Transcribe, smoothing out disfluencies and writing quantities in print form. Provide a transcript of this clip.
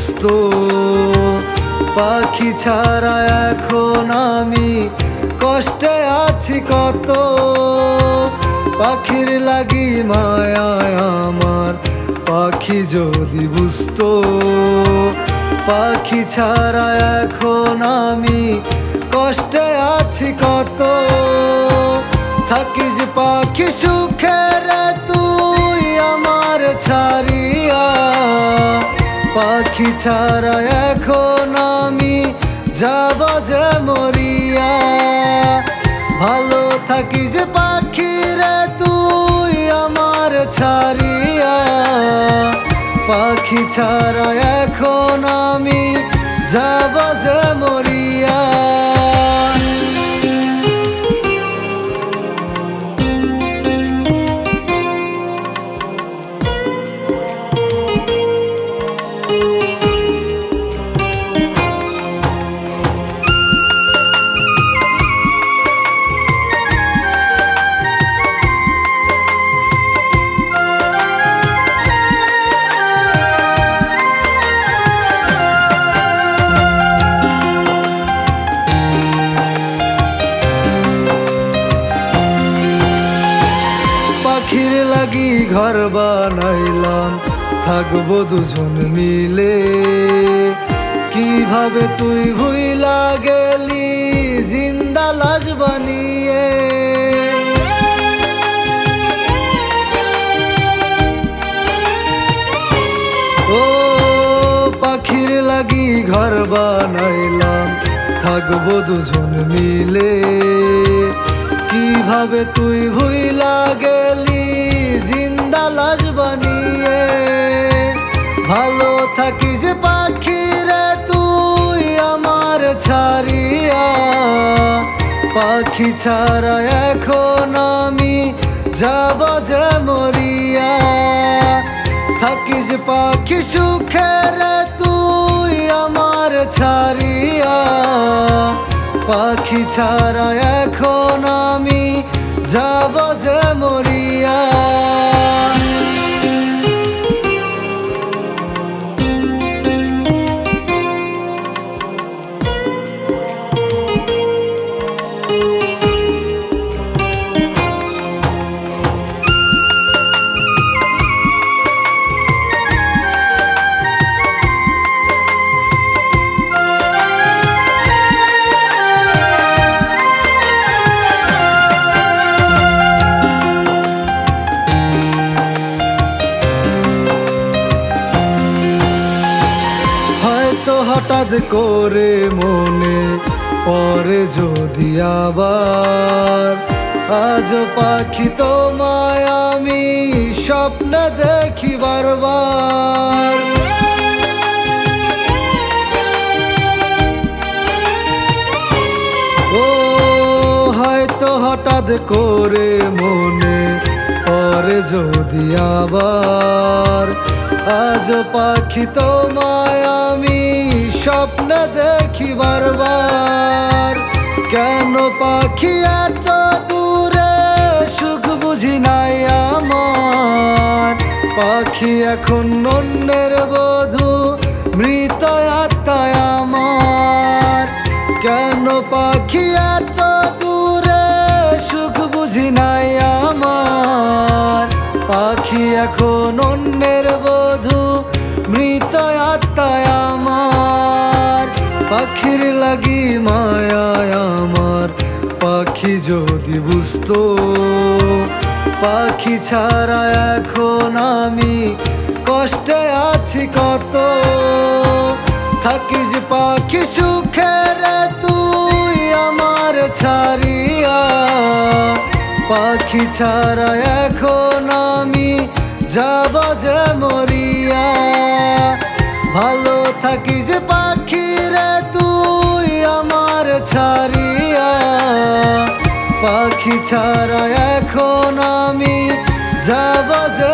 বুঝতো পাখি ছাড়া এখন আমি কষ্টে আছি কত। পাখির লাগি মায়ায় আমার পাখি যদি বুঝতো পাখি ছাড়া এখন আমি কষ্টে আছি কত। থাকিস পাখি সুখে রে তুই আমার ছাড়িয়া, পাখি ছাড়া এখন আমি যাব যে মরিয়া। ভালো থাকিস পাখি রে তুই আমার ছাড়িয়া, পাখি ছাড়া এখন আমি যাব যে মরিয়া। পাখির লাগি ঘর বানাইলাম থাকবো দুজন মিলে, কিভাবে তুই ভুইলা গেলি জিন্দা লাশ বানিয়ে। ও পাখির লাগি ঘর বানাইলাম থাকবো দুজন মিলে, কিভাবে তুই ভুইলা গেলি জিন্দা লাশ বানিয়ে। ভালো থাকিস পাখি রে তুই আমার ছাড়িয়া, পাখি ছাড়া এখন আমি যাব যে মরিয়া। থাকিস পাখি সুখে রে তুই আমার ছাড়িয়া, পাখি ছাড়া এখন আমি যাব যে মরিয়া। হঠাৎ করে মনে পরে যদি আবার, আজ পাখি তোমায় আমি স্বপ্নে দেখি বারবার। ও হয়তো হঠাৎ করে মনে পরে যদি আবার, আজ পাখি তোমায় আমি স্বপ্নে দেখি বারবার। কেন পাখি এত দূরে সুখ বুঝি নাই আমার, পাখি এখন অন্যের বধূ মৃত আত্মায় আমার। কেন পাখি এত দূরে সুখ বুঝি নাই আমার, পাখি এখন অন্যের বধূ মৃত আত্মায় আমার। পাখির লাগি মায়ায় আমার পাখি যদি বুঝতো পাখি ছাড়া এখন আমি কষ্টে আছি কত। থাকিস পাখি সুখে রে তুই আমার ছাড়িয়া, পাখি ছাড়া এখন আমি যাব যে মরিয়া। ভালো থাকিস পাখি রে তুই আমার ছাড়িয়া, পাখি ছাড়া এখন আমি যাব যে